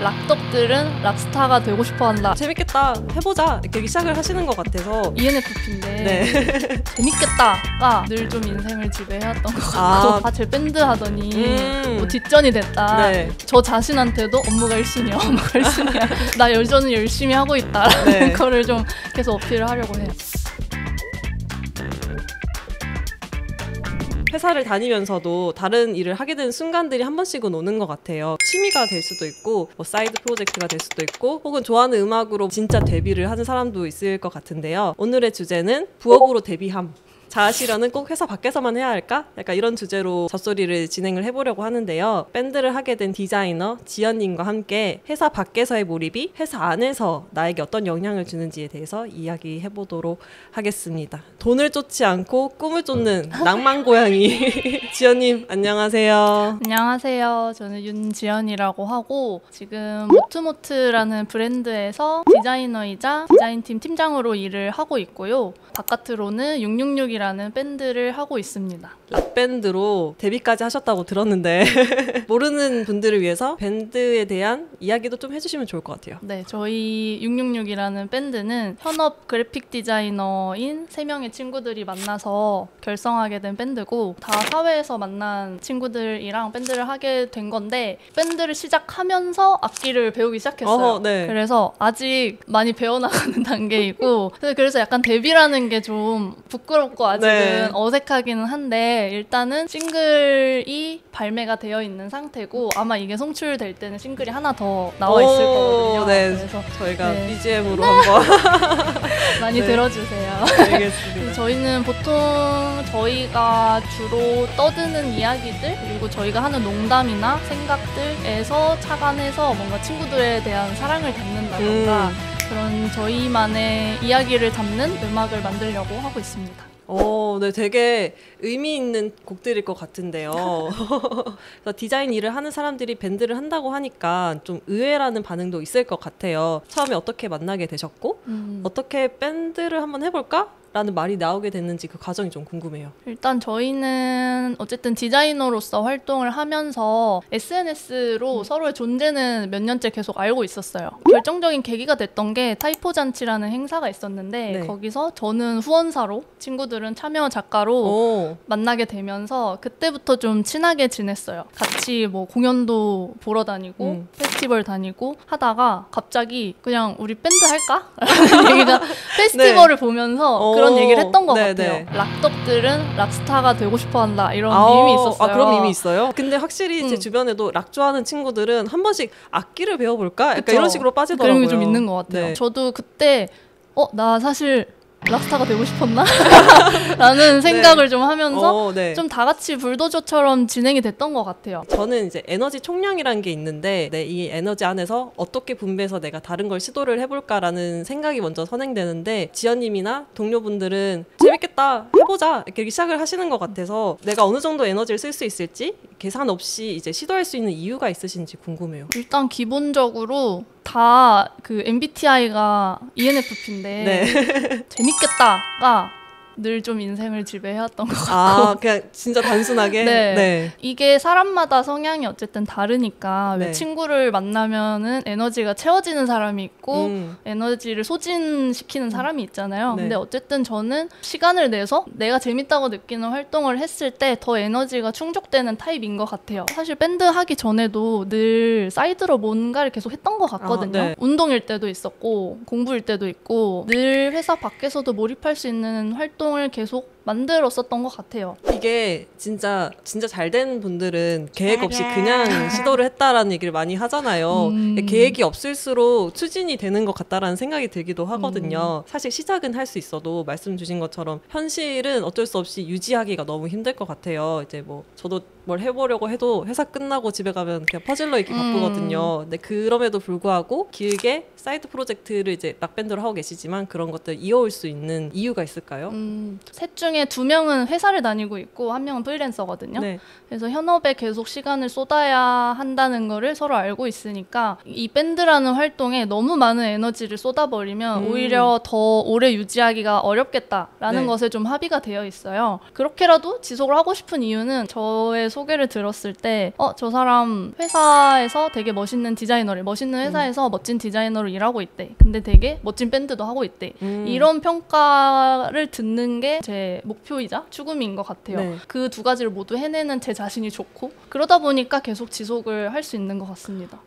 락덕들은 락스타가 되고 싶어 한다. 재밌겠다, 해보자 이렇게 시작을 하시는 것 같아서. ENFP인데 네. 재밌겠다가 늘 좀 인생을 지배해왔던 것 같고 제 밴드 하더니 뭐 뒷전이 됐다. 네. 저 자신한테도 업무가 1순위야, 업무가 1순위야. 나 여전히 열심히 하고 있다라는 네. 거를 좀 계속 어필을 하려고 해요. 회사를 다니면서도 다른 일을 하게 되는 순간들이 한 번씩은 오는 것 같아요. 취미가 될 수도 있고 뭐 사이드 프로젝트가 될 수도 있고 혹은 좋아하는 음악으로 진짜 데뷔를 하는 사람도 있을 것 같은데요. 오늘의 주제는 부업으로 데뷔함. 자아실현은 꼭 회사 밖에서만 해야 할까? 약간 이런 주제로 젖소리를 진행을 해보려고 하는데요. 밴드를 하게 된 디자이너 지연님과 함께 회사 밖에서의 몰입이 회사 안에서 나에게 어떤 영향을 주는지에 대해서 이야기해보도록 하겠습니다. 돈을 쫓지 않고 꿈을 쫓는 낭만 고양이 지연님 안녕하세요. 안녕하세요. 저는 윤지연이라고 하고 지금 모트모트라는 브랜드에서 디자이너이자 디자인팀 팀장으로 일을 하고 있고요. 바깥으로는 666이라는 밴드를 하고 있습니다. 락밴드로 데뷔까지 하셨다고 들었는데 모르는 분들을 위해서 밴드에 대한 이야기도 좀 해주시면 좋을 것 같아요. 네, 저희 666이라는 밴드는 현업 그래픽 디자이너인 3명의 친구들이 만나서 결성하게 된 밴드고 다 사회에서 만난 친구들이랑 밴드를 하게 된 건데 밴드를 시작하면서 악기를 배우기 시작했어요. 네. 그래서 아직 많이 배워나가는 단계이고 그래서 약간 데뷔라는 게 좀 부끄럽고 아직은 어색하기는 한데 일단은 싱글이 발매가 되어 있는 상태고 아마 이게 송출될 때는 싱글이 하나 더 나와 있을 거거든요. 네. 그래서 저희가 BGM으로 한번 많이 들어주세요. 알겠습니다. 저희는 보통 저희가 주로 떠드는 이야기들 그리고 저희가 하는 농담이나 생각들에서 착안해서 뭔가 친구들에 대한 사랑을 담는다던가 그런 저희만의 이야기를 담는 음악을 만들려고 하고 있습니다. 네, 되게 의미 있는 곡들일 것 같은데요. 그래서 디자인 일을 하는 사람들이 밴드를 한다고 하니까 좀 의외라는 반응도 있을 것 같아요. 처음에 어떻게 만나게 되셨고 어떻게 밴드를 한번 해볼까? 라는 말이 나오게 됐는지 그 과정이 좀 궁금해요. 일단 저희는 어쨌든 디자이너로서 활동을 하면서 SNS로 서로의 존재는 몇 년째 계속 알고 있었어요. 결정적인 계기가 됐던 게 타이포잔치라는 행사가 있었는데 거기서 저는 후원사로 친구들은 참여 작가로 만나게 되면서 그때부터 좀 친하게 지냈어요. 같이 뭐 공연도 보러 다니고 페스티벌 다니고 하다가 갑자기 그냥 우리 밴드 할까? 라는 얘기가 페스티벌을 보면서 그런 얘기를 했던 것 같아요. 락덕들은 락스타가 되고 싶어 한다 이런 밈이 있었어요. 그런 밈이 있어요? 근데 확실히 제 주변에도 락 좋아하는 친구들은 한 번씩 악기를 배워볼까? 약간 이런 식으로 빠지더라고요. 그런 게 좀 있는 것 같아요. 저도 그때 나 사실 락스타가 되고 싶었나? 라는 생각을 좀 하면서 좀 다 같이 불도저처럼 진행이 됐던 것 같아요. 저는 이제 에너지 총량이라는 게 있는데 이 에너지 안에서 어떻게 분배해서 내가 다른 걸 시도를 해볼까라는 생각이 먼저 선행되는데 지연님이나 동료분들은 재밌겠다, 해보자 이렇게 시작을 하시는 것 같아서 내가 어느 정도 에너지를 쓸 수 있을지 계산 없이 이제 시도할 수 있는 이유가 있으신지 궁금해요. 일단 기본적으로 다 그 MBTI가 ENFP인데 재밌겠다가 늘 좀 인생을 지배해왔던 것 같고 그냥 진짜 단순하게 이게 사람마다 성향이 어쨌든 다르니까 왜 친구를 만나면은 에너지가 채워지는 사람이 있고 에너지를 소진시키는 사람이 있잖아요. 근데 어쨌든 저는 시간을 내서 내가 재밌다고 느끼는 활동을 했을 때 더 에너지가 충족되는 타입인 것 같아요. 사실 밴드 하기 전에도 늘 사이드로 뭔가를 계속 했던 것 같거든요. 운동일 때도 있었고 공부일 때도 있고 늘 회사 밖에서도 몰입할 수 있는 활동을 계속 만들었었던 것 같아요. 이게 진짜 잘 된 분들은 계획 없이 그냥 시도를 했다라는 얘기를 많이 하잖아요. 계획이 없을수록 추진이 되는 것 같다라는 생각이 들기도 하거든요. 사실 시작은 할 수 있어도 말씀 주신 것처럼 현실은 어쩔 수 없이 유지하기가 너무 힘들 것 같아요. 이제 뭐 저도 뭘 해보려고 해도 회사 끝나고 집에 가면 그냥 퍼즐러 읽기 바쁘거든요. 근데 그럼에도 불구하고 길게 사이드 프로젝트를 이제 락밴드로 하고 계시지만 그런 것들 이어올 수 있는 이유가 있을까요? 셋 중에 2명은 회사를 다니고 있고 1명은 프리랜서거든요. 그래서 현업에 계속 시간을 쏟아야 한다는 거를 서로 알고 있으니까 이 밴드라는 활동에 너무 많은 에너지를 쏟아버리면 오히려 더 오래 유지하기가 어렵겠다라는 것에 좀 합의가 되어 있어요. 그렇게라도 지속을 하고 싶은 이유는 저의 소개를 들었을 때 저 사람 회사에서 되게 멋있는 디자이너래. 멋있는 회사에서 멋진 디자이너로 일하고 있대. 근데 되게 멋진 밴드도 하고 있대. 이런 평가를 듣는 게 제 목표이자 추구미인 것 같아요. 네. 그 두 가지를 모두 해내는 제 자신이 좋고 그러다 보니까 계속 지속을 할 수 있는 것 같습니다.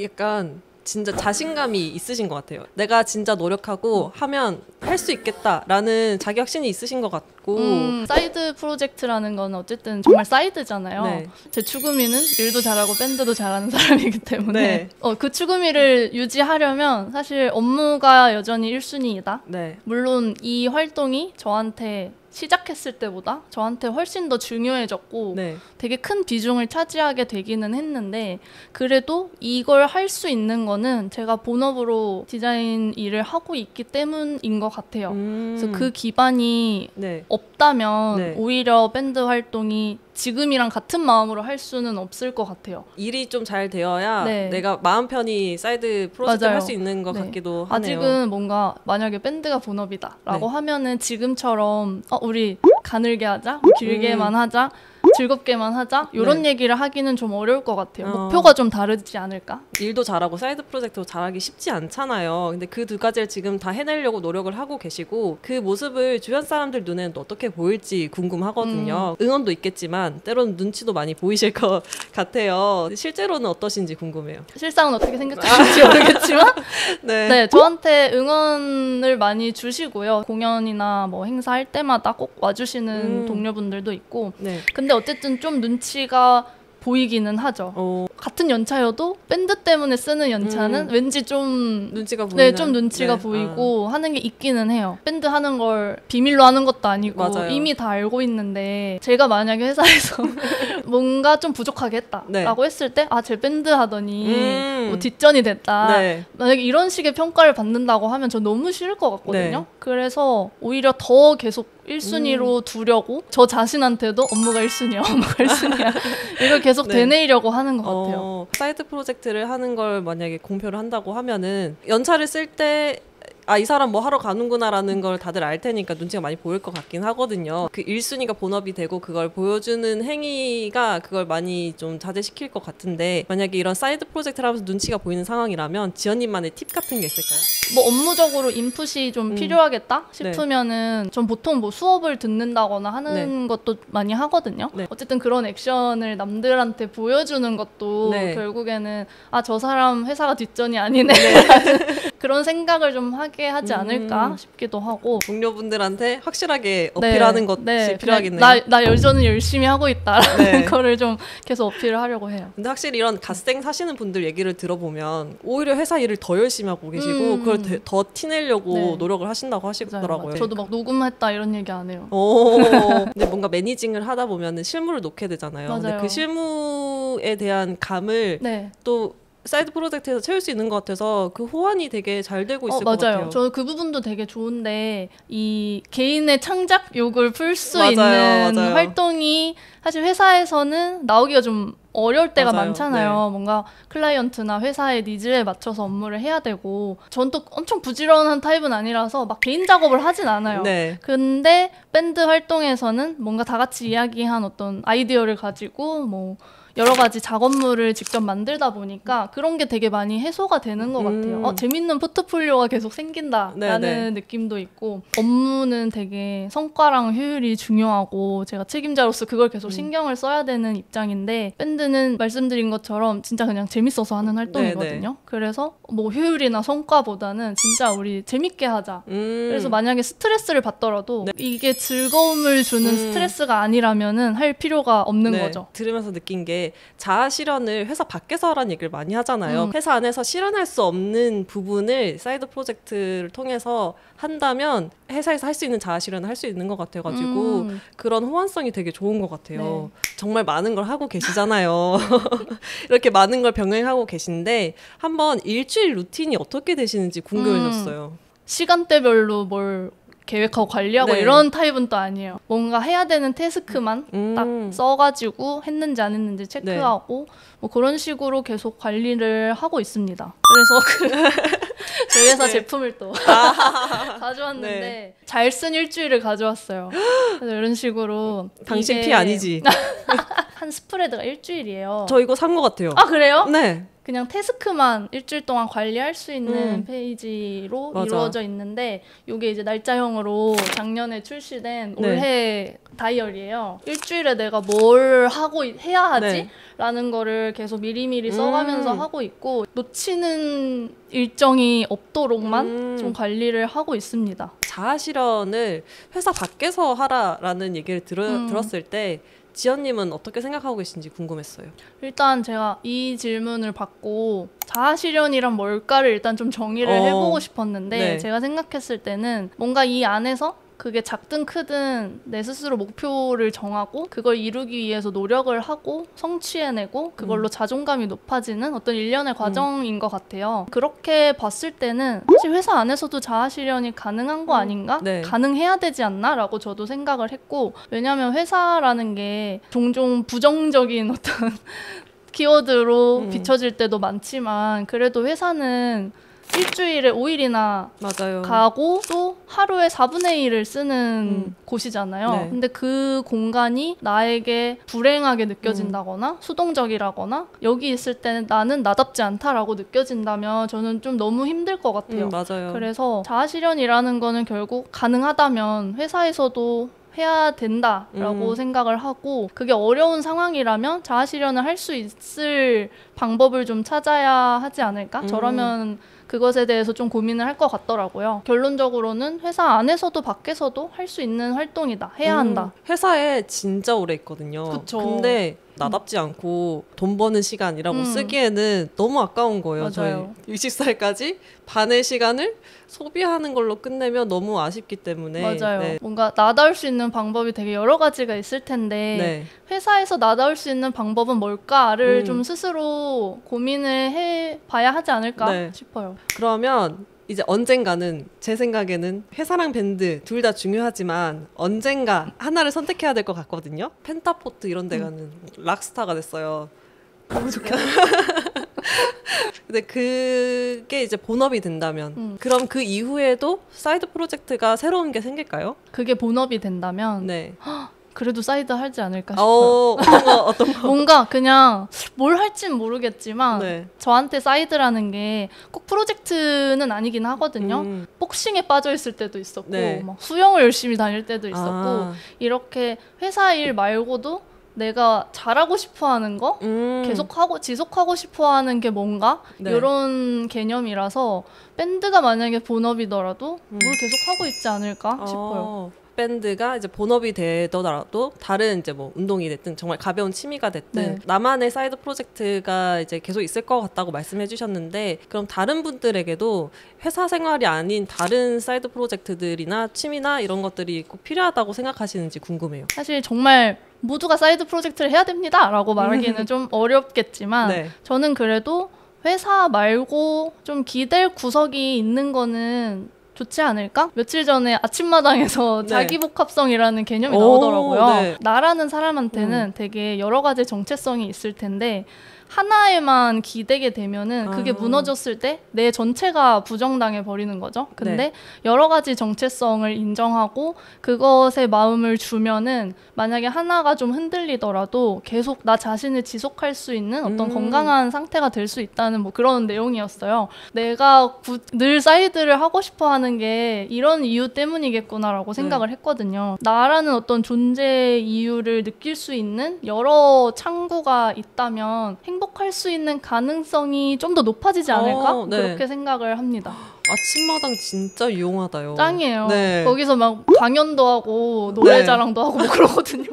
약간 진짜 자신감이 있으신 것 같아요. 내가 진짜 노력하고 하면 할 수 있겠다라는 자기 확신이 있으신 것 같고 사이드 프로젝트라는 건 어쨌든 정말 사이드잖아요. 네. 제 추구미는 일도 잘하고 밴드도 잘하는 사람이기 때문에 네. 그 추구미를 유지하려면 사실 업무가 여전히 1순위이다. 네. 물론 이 활동이 저한테 시작했을 때보다 저한테 훨씬 더 중요해졌고 네. 되게 큰 비중을 차지하게 되기는 했는데 그래도 이걸 할 수 있는 거는 제가 본업으로 디자인 일을 하고 있기 때문인 것 같아요. 그래서 그 기반이 네. 없다면 네. 오히려 밴드 활동이 지금이랑 같은 마음으로 할 수는 없을 것 같아요. 일이 좀 잘 되어야 네. 내가 마음 편히 사이드 프로젝트를 맞아요. 할 수 있는 것 네. 같기도 하네요. 아직은 뭔가 만약에 밴드가 본업이다 라고 네. 하면은 지금처럼 우리 가늘게 하자, 길게만 하자, 즐겁게만 하자 이런 네. 얘기를 하기는 좀 어려울 것 같아요. 목표가 좀 다르지 않을까? 일도 잘하고 사이드 프로젝트도 잘하기 쉽지 않잖아요. 근데 그 두 가지를 지금 다 해내려고 노력을 하고 계시고 그 모습을 주변 사람들 눈에는 또 어떻게 보일지 궁금하거든요. 응원도 있겠지만 때로는 눈치도 많이 보이실 것 같아요. 실제로는 어떠신지 궁금해요. 실상은 어떻게 생각하실지 모르겠지만 네. 네, 저한테 응원을 많이 주시고요. 공연이나 뭐 행사할 때마다 꼭 와주시는 동료분들도 있고 네. 근데 어쨌든 좀 눈치가 보이기는 하죠. 같은 연차여도 밴드 때문에 쓰는 연차는 왠지 좀 눈치가 보이는. 네, 좀 눈치가 보이고 하는 게 있기는 해요. 밴드 하는 걸 비밀로 하는 것도 아니고 맞아요. 이미 다 알고 있는데 제가 만약에 회사에서 뭔가 좀 부족하게 했다라고 네. 했을 때 제 밴드 하더니 뭐 뒷전이 됐다. 네. 만약에 이런 식의 평가를 받는다고 하면 저 너무 싫을 것 같거든요. 네. 그래서 오히려 더 계속 1순위로 두려고 저 자신한테도 업무가 1순위야, 업무가 1순위야 이걸 계속 네. 되뇌이려고 하는 것 같아요. 사이드 프로젝트를 하는 걸 만약에 공표를 한다고 하면은 연차를 쓸 때 이 사람 뭐 하러 가는구나라는 걸 다들 알 테니까 눈치가 많이 보일 것 같긴 하거든요. 그 1순위가 본업이 되고 그걸 보여주는 행위가 그걸 많이 좀 자제시킬 것 같은데 만약에 이런 사이드 프로젝트를 하면서 눈치가 보이는 상황이라면 지연님만의 팁 같은 게 있을까요? 뭐 업무적으로 인풋이 좀 필요하겠다 싶으면은 전 보통 뭐 수업을 듣는다거나 하는 것도 많이 하거든요. 네. 어쨌든 그런 액션을 남들한테 보여주는 것도 네. 결국에는 저 사람 회사가 뒷전이 아니네 그런 생각을 좀 하게 하지 않을까 싶기도 하고 동료분들한테 확실하게 어필하는 것이 필요하겠네요. 나 여전히 열심히 하고 있다라는 거를 좀 계속 어필을 하려고 해요. 근데 확실히 이런 갓생 사시는 분들 얘기를 들어보면 오히려 회사 일을 더 열심히 하고 계시고 그걸 더 티내려고 노력을 하신다고 하시더라고요. 맞아요. 저도 막 녹음했다 이런 얘기 안 해요. 근데 뭔가 매니징을 하다 보면은 실무를 놓게 되잖아요. 맞아요. 근데 그 실무에 대한 감을 또 사이드 프로젝트에서 채울 수 있는 것 같아서 그 호환이 되게 잘 되고 있을 것 같아요. 맞아요. 저 그 부분도 되게 좋은데 이 개인의 창작욕을 풀 수 맞아요, 있는 맞아요. 활동이 사실 회사에서는 나오기가 좀 어려울 때가 맞아요. 많잖아요. 네. 뭔가 클라이언트나 회사의 니즈에 맞춰서 업무를 해야 되고 전 또 엄청 부지런한 타입은 아니라서 막 개인 작업을 하진 않아요. 네. 근데 밴드 활동에서는 뭔가 다 같이 이야기한 어떤 아이디어를 가지고 뭐 여러 가지 작업물을 직접 만들다 보니까 그런 게 되게 많이 해소가 되는 것 같아요. 재밌는 포트폴리오가 계속 생긴다라는 느낌도 있고 업무는 되게 성과랑 효율이 중요하고 제가 책임자로서 그걸 계속 신경을 써야 되는 입장인데 밴드는 말씀드린 것처럼 진짜 그냥 재밌어서 하는 활동이거든요. 그래서 뭐 효율이나 성과보다는 진짜 우리 재밌게 하자. 그래서 만약에 스트레스를 받더라도 이게 즐거움을 주는 스트레스가 아니라면은 할 필요가 없는 거죠. 들으면서 느낀 게 자아 실현을 회사 밖에서 하라는 얘기를 많이 하잖아요. 회사 안에서 실현할 수 없는 부분을 사이드 프로젝트를 통해서 한다면 회사에서 할 수 있는 자아 실현을 할 수 있는 것 같아가지고 그런 호환성이 되게 좋은 것 같아요. 정말 많은 걸 하고 계시잖아요. 이렇게 많은 걸 병행하고 계신데 한번 일주일 루틴이 어떻게 되시는지 궁금해졌어요. 시간대별로 뭘 계획하고 관리하고 이런 타입은 또 아니에요. 뭔가 해야 되는 태스크만 딱 써가지고 했는지 안 했는지 체크하고 뭐 그런 식으로 계속 관리를 하고 있습니다. 그래서 저희 회사 제품을 또 가져왔는데 잘 쓴 일주일을 가져왔어요. 그래서 이런 식으로 당신 피 아니지? 한 스프레드가 일주일이에요. 저 이거 산 것 같아요. 아 그래요? 네. 그냥 태스크만 일주일 동안 관리할 수 있는 페이지로 맞아. 이루어져 있는데 이게 이제 날짜형으로 작년에 출시된 네. 올해 다이어리예요. 일주일에 내가 뭘 하고 해야 하지? 네. 라는 거를 계속 미리미리 써가면서 하고 있고 놓치는 일정이 없도록만 좀 관리를 하고 있습니다. 자아 실현을 회사 밖에서 하라라는 얘기를 들었을 때 지연님은 어떻게 생각하고 계신지 궁금했어요. 일단 제가 이 질문을 받고 자아실현이란 뭘까를 일단 좀 정의를 해보고 싶었는데 네. 제가 생각했을 때는 뭔가 이 안에서 그게 작든 크든 내 스스로 목표를 정하고 그걸 이루기 위해서 노력을 하고 성취해내고 그걸로 자존감이 높아지는 어떤 일련의 과정인 것 같아요. 그렇게 봤을 때는 사실 회사 안에서도 자아실현이 가능한 거 아닌가? 네. 가능해야 되지 않나? 라고 저도 생각을 했고 왜냐하면 회사라는 게 종종 부정적인 어떤 키워드로 비춰질 때도 많지만 그래도 회사는 일주일에 5일이나 맞아요. 가고 또 하루에 4분의 1을 쓰는 곳이잖아요. 네. 근데 그 공간이 나에게 불행하게 느껴진다거나 수동적이라거나 여기 있을 때는 나는 나답지 않다라고 느껴진다면 저는 좀 너무 힘들 것 같아요. 맞아요. 그래서 자아실현이라는 거는 결국 가능하다면 회사에서도 해야 된다라고 생각을 하고 그게 어려운 상황이라면 자아실현을 할 수 있을 방법을 좀 찾아야 하지 않을까? 저라면 그것에 대해서 좀 고민을 할 것 같더라고요. 결론적으로는 회사 안에서도 밖에서도 할 수 있는 활동이다. 해야 한다. 회사에 진짜 오래 있거든요. 그쵸. 근데 나답지 않고 돈 버는 시간이라고 쓰기에는 너무 아까운 거예요. 맞아요. 저희 60살까지 반의 시간을 소비하는 걸로 끝내면 너무 아쉽기 때문에 맞아요. 네. 뭔가 나다울 수 있는 방법이 되게 여러 가지가 있을 텐데 네. 회사에서 나다울 수 있는 방법은 뭘까를 좀 스스로 고민을 해봐야 하지 않을까 네. 싶어요. 그러면 이제 언젠가는 제 생각에는 회사랑 밴드 둘 다 중요하지만 언젠가 하나를 선택해야 될 것 같거든요. 펜타포트 이런 데 가는 락스타가 됐어요. 너무 좋겠다. 근데 그게 이제 본업이 된다면 그럼 그 이후에도 사이드 프로젝트가 새로운 게 생길까요? 그게 본업이 된다면 네. 그래도 사이드 하지 않을까 싶어요. 어떤 거? 뭔가 그냥 뭘 할진 모르겠지만 네. 저한테 사이드라는 게 꼭 프로젝트는 아니긴 하거든요. 복싱에 빠져 있을 때도 있었고 네. 막 수영을 열심히 다닐 때도 있었고 이렇게 회사 일 말고도 내가 잘하고 싶어하는 거 계속하고 지속하고 싶어하는 게 뭔가 네. 이런 개념이라서 밴드가 만약에 본업이더라도 뭘 계속하고 있지 않을까 싶어요. 밴드가 이제 본업이 되더라도 다른 이제 뭐 운동이 됐든 정말 가벼운 취미가 됐든 네. 나만의 사이드 프로젝트가 이제 계속 있을 것 같다고 말씀해 주셨는데 그럼 다른 분들에게도 회사 생활이 아닌 다른 사이드 프로젝트들이나 취미나 이런 것들이 꼭 필요하다고 생각하시는지 궁금해요. 사실 정말 모두가 사이드 프로젝트를 해야 됩니다라고 말하기는 좀 어렵겠지만 네. 저는 그래도 회사 말고 좀 기댈 구석이 있는 거는 좋지 않을까? 며칠 전에 아침마당에서 네. 자기복합성이라는 개념이 오, 나오더라고요. 네. 나라는 사람한테는 되게 여러 가지 정체성이 있을 텐데 하나에만 기대게 되면은 그게 무너졌을 때 내 전체가 부정당해 버리는 거죠. 근데 네. 여러 가지 정체성을 인정하고 그것에 마음을 주면은 만약에 하나가 좀 흔들리더라도 계속 나 자신을 지속할 수 있는 어떤 건강한 상태가 될 수 있다는 뭐 그런 내용이었어요. 내가 늘 사이드를 하고 싶어 하는 게 이런 이유 때문이겠구나라고 생각을 했거든요. 나라는 어떤 존재 이유를 느낄 수 있는 여러 창구가 있다면 행복할 수 있는 가능성이 좀 더 높아지지 않을까? 네. 그렇게 생각을 합니다. 아침마당 진짜 유용하다요. 짱이에요. 네. 거기서 막 강연도 하고 노래자랑도 하고 뭐 그러거든요.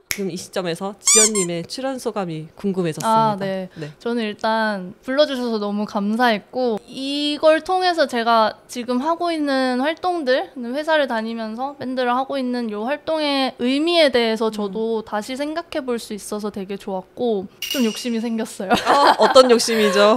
지금 이 시점에서 지연님의 출연 소감이 궁금해졌습니다. 아, 네. 저는 일단 불러주셔서 너무 감사했고 이걸 통해서 제가 지금 하고 있는 활동들, 회사를 다니면서 밴드를 하고 있는 이 활동의 의미에 대해서 저도 다시 생각해 볼 수 있어서 되게 좋았고 좀 욕심이 생겼어요. 어떤 욕심이죠?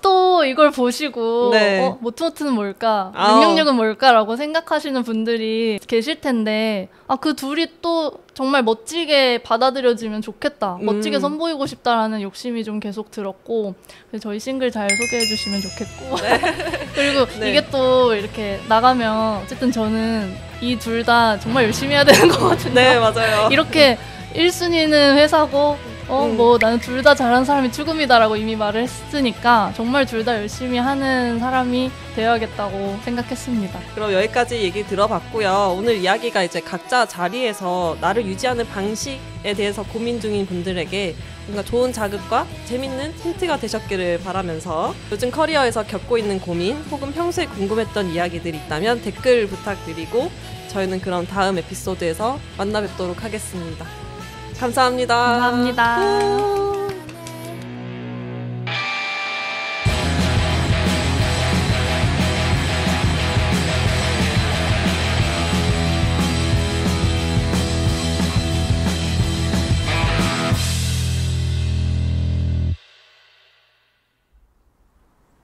또 이걸 보시고 네. 모트모트는 뭘까? 666은 뭘까라고 생각하시는 분들이 계실 텐데 그 둘이 또 정말 멋지게 받아들여지면 좋겠다. 멋지게 선보이고 싶다라는 욕심이 좀 계속 들었고 그래서 저희 싱글 잘 소개해 주시면 좋겠고 그리고 네. 이게 또 이렇게 나가면 어쨌든 저는 이 둘 다 정말 열심히 해야 되는 것 같은데 네, 맞아요. 이렇게 1순위는 회사고 뭐 나는 둘 다 잘하는 사람이 죽음이다라고 이미 말을 했으니까 정말 둘 다 열심히 하는 사람이 되어야겠다고 생각했습니다. 그럼 여기까지 얘기 들어봤고요. 오늘 이야기가 이제 각자 자리에서 나를 유지하는 방식에 대해서 고민 중인 분들에게 뭔가 좋은 자극과 재밌는 힌트가 되셨기를 바라면서 요즘 커리어에서 겪고 있는 고민 혹은 평소에 궁금했던 이야기들이 있다면 댓글 부탁드리고 저희는 그럼 다음 에피소드에서 만나 뵙도록 하겠습니다. 감사합니다. 감사합니다.